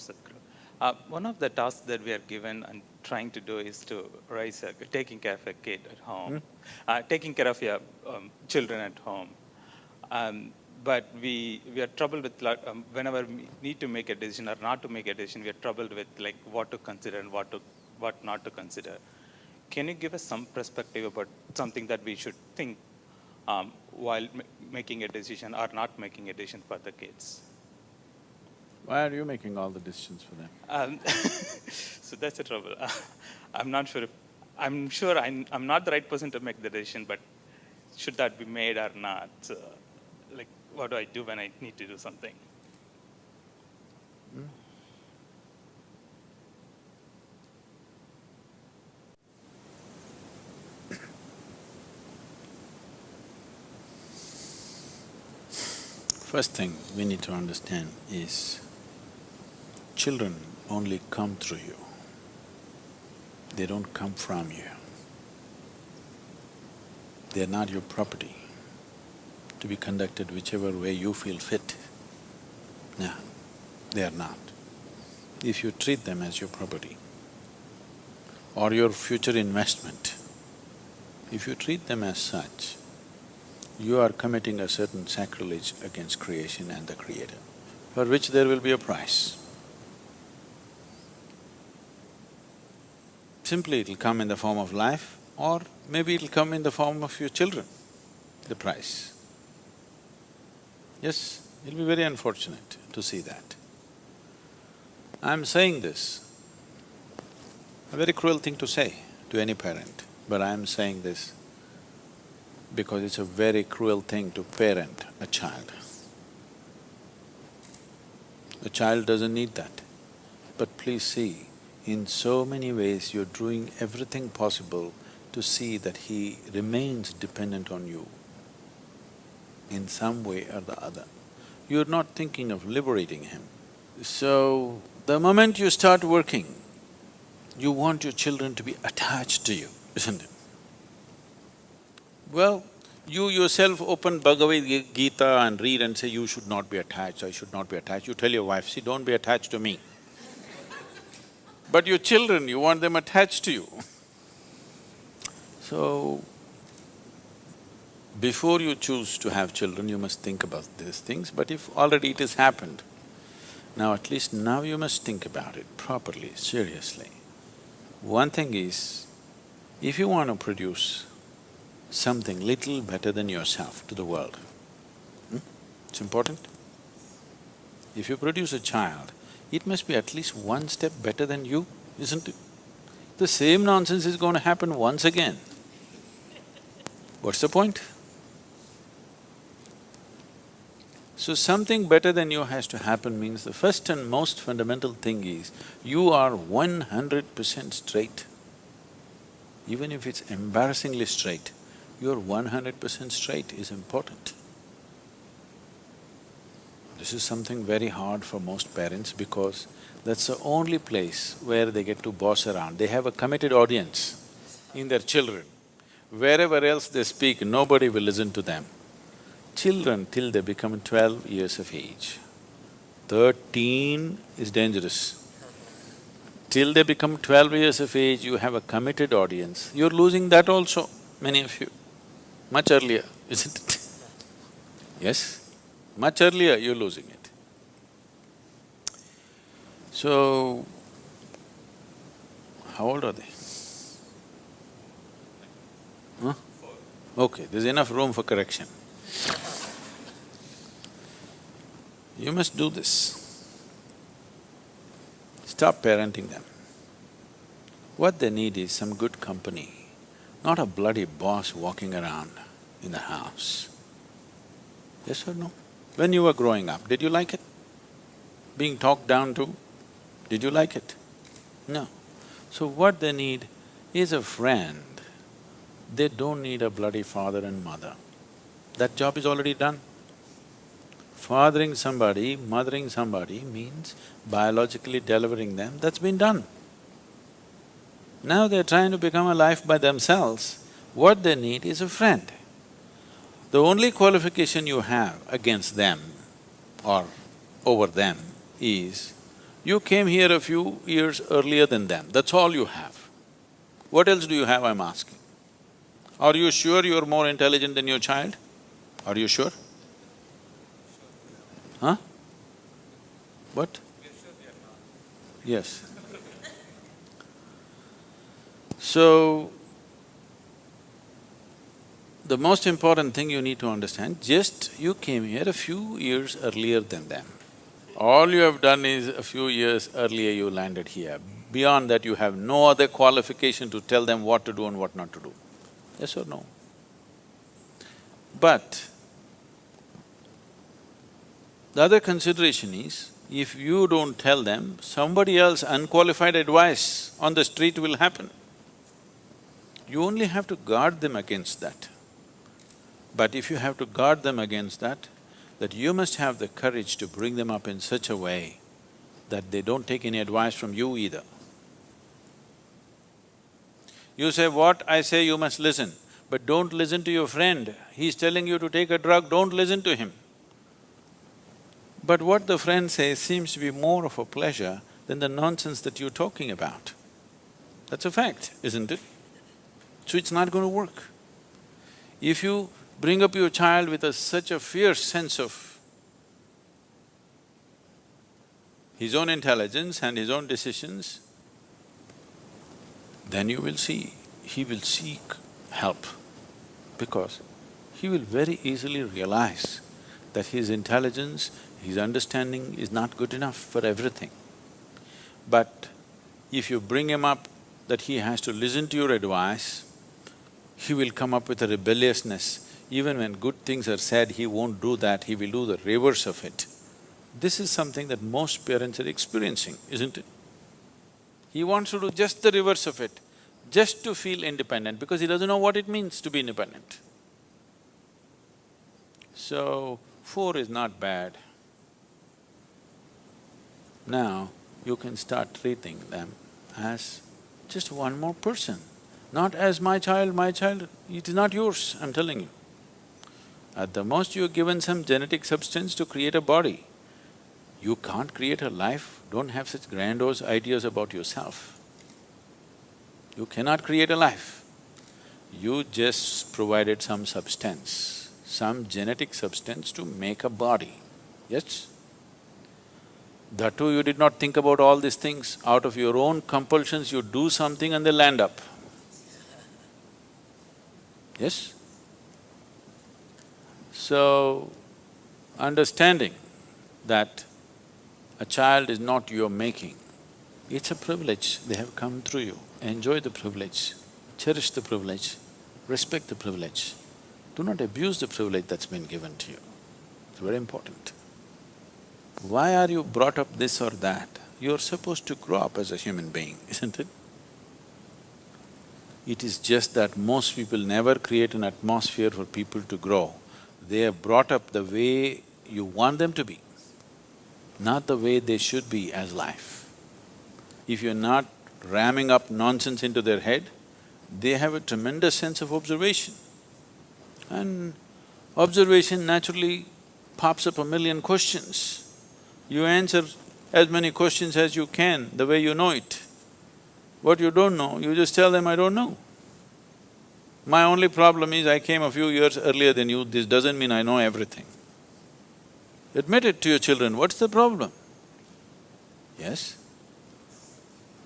Sadhguru. One of the tasks that we are given and trying to do is to taking care of a kid at home, taking care of your children at home. But we are troubled with whenever we need to make a decision or not to make a decision, we are troubled with like what to consider and what not to consider. Can you give us some perspective about something that we should think while making a decision or not making a decision for the kids? Why are you making all the decisions for them? So that's the trouble. I'm not sure if, I'm sure I'm not the right person to make the decision, but should that be made or not? Like, what do I do when I need to do something? First thing we need to understand is children only come through you. They don't come from you. They're not your property to be conducted whichever way you feel fit. No, they are not. If you treat them as your property or your future investment, if you treat them as such, you are committing a certain sacrilege against creation and the Creator, for which there will be a price. Simply it'll come in the form of life, or maybe it'll come in the form of your children, the price. Yes, it'll be very unfortunate to see that. I'm saying this, a very cruel thing to say to any parent, but I'm saying this because it's a very cruel thing to parent a child. A child doesn't need that. But please see, in so many ways you're doing everything possible to see that he remains dependent on you in some way or the other. You're not thinking of liberating him. So, the moment you start working, you want your children to be attached to you, isn't it? Well, you yourself open Bhagavad Gita and read and say, you should not be attached, I should not be attached. You tell your wife, see, don't be attached to me. But your children, you want them attached to you. So, before you choose to have children, you must think about these things, but if already it has happened, now at least now you must think about it properly, seriously. One thing is, if you want to produce something little better than yourself to the world, it's important. If you produce a child, it must be at least one step better than you, isn't it? The same nonsense is going to happen once again. What's the point? So something better than you has to happen means the first and most fundamental thing is, you are 100% straight. Even if it's embarrassingly straight, you're 100% straight is important. This is something very hard for most parents because that's the only place where they get to boss around. They have a committed audience in their children. Wherever else they speak, nobody will listen to them. Children till they become 12 years of age, 13 is dangerous. Till they become 12 years of age, you have a committed audience. You're losing that also, many of you, much earlier, isn't it? Yes, much earlier you're losing it. So, how old are they? Huh? Okay, there's enough room for correction. You must do this. Stop parenting them. What they need is some good company, not a bloody boss walking around in the house. Yes or no? When you were growing up, did you like it? Being talked down to, did you like it? No. So what they need is a friend. They don't need a bloody father and mother. That job is already done. Fathering somebody, mothering somebody means biologically delivering them, that's been done. Now they're trying to become a life by themselves. What they need is a friend. The only qualification you have against them or over them is You came here a few years earlier than them, that's all you have. What else do you have, I'm asking? Are you sure you're more intelligent than your child? Are you sure? Huh? What? Yes. So, the most important thing you need to understand, just you came here a few years earlier than them. All you have done is a few years earlier you landed here. Beyond that, you have no other qualification to tell them what to do and what not to do. Yes or no? But the other consideration is, if you don't tell them, somebody else unqualified advice on the street will happen. You only have to guard them against that. But if you have to guard them against that you must have the courage to bring them up in such a way that they don't take any advice from you either. You say, what I say you must listen, but don't listen to your friend. He's telling you to take a drug, don't listen to him. But what the friend says seems to be more of a pleasure than the nonsense that you're talking about. That's a fact, isn't it? So it's not going to work. If you bring up your child with such a fierce sense of his own intelligence and his own decisions, then you will see, he will seek help, because he will very easily realize that his intelligence, his understanding is not good enough for everything. But if you bring him up that he has to listen to your advice, he will come up with a rebelliousness. Even when good things are said, he won't do that, he will do the reverse of it. This is something that most parents are experiencing, isn't it? He wants to do just the reverse of it, just to feel independent, because he doesn't know what it means to be independent. So, 4 is not bad. Now, you can start treating them as just one more person, not as my child, it is not yours, I'm telling you. At the most, you're given some genetic substance to create a body. You can't create a life, don't have such grandiose ideas about yourself. You cannot create a life. You just provided some substance, some genetic substance to make a body, yes? That too, you did not think about all these things. Out of your own compulsions, you do something and they land up. Yes? So, understanding that a child is not your making, it's a privilege, they have come through you. Enjoy the privilege, cherish the privilege, respect the privilege. Do not abuse the privilege that's been given to you. It's very important. Why are you brought up this or that? You're supposed to grow up as a human being, isn't it? It is just that most people never create an atmosphere for people to grow. They are brought up the way you want them to be, not the way they should be as life. If you're not ramming up nonsense into their head, they have a tremendous sense of observation. And observation naturally pops up a million questions. You answer as many questions as you can, the way you know it. What you don't know, you just tell them, I don't know. My only problem is I came a few years earlier than you, this doesn't mean I know everything. Admit it to your children, what's the problem? Yes?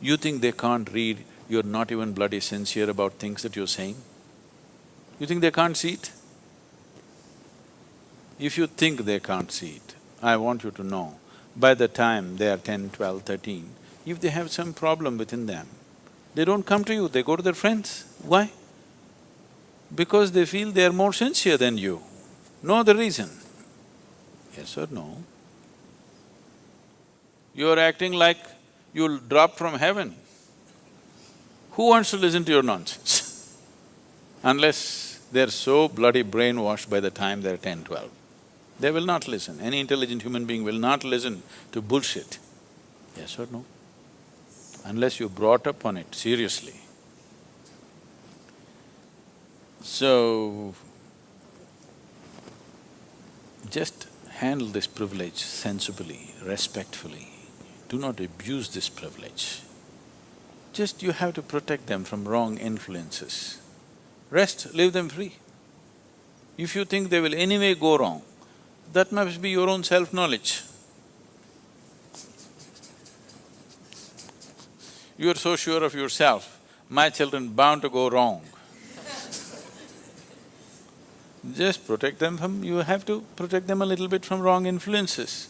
You think they can't read, you're not even bloody sincere about things that you're saying? You think they can't see it? If you think they can't see it, I want you to know, by the time they are 10, 12, 13, if they have some problem within them, they don't come to you, they go to their friends. Why? Because they feel they are more sincere than you. No other reason. Yes or no? You're acting like you'll drop from heaven. Who wants to listen to your nonsense? Unless they're so bloody brainwashed by the time they're 10, 12. They will not listen. Any intelligent human being will not listen to bullshit. Yes or no? Unless you're brought up on it seriously. So, just handle this privilege sensibly, respectfully. do not abuse this privilege. Just you have to protect them from wrong influences. Rest, leave them free. If you think they will anyway go wrong, that must be your own self-knowledge. You are so sure of yourself, my children bound to go wrong. Just protect them from… you have to protect them a little bit from wrong influences.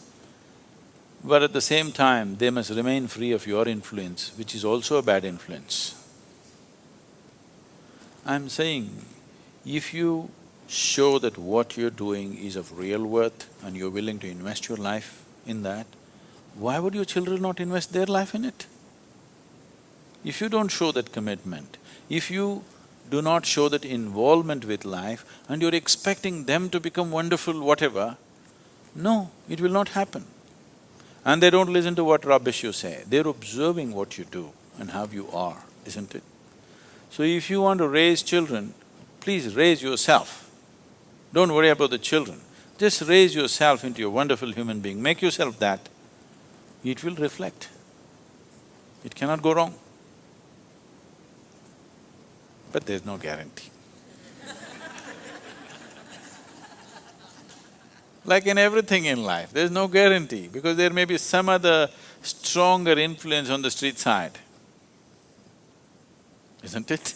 But at the same time, they must remain free of your influence, which is also a bad influence. I'm saying, if you show that what you're doing is of real worth and you're willing to invest your life in that, why would your children not invest their life in it? If you don't show that commitment, if you do not show that involvement with life and you're expecting them to become wonderful whatever, no, it will not happen. And they don't listen to what rubbish you say, they're observing what you do and how you are, isn't it? So if you want to raise children, please raise yourself. Don't worry about the children, just raise yourself into a wonderful human being, make yourself that. It will reflect. It cannot go wrong. But there's no guarantee. Like in everything in life, there's no guarantee because there may be some other stronger influence on the street side, isn't it?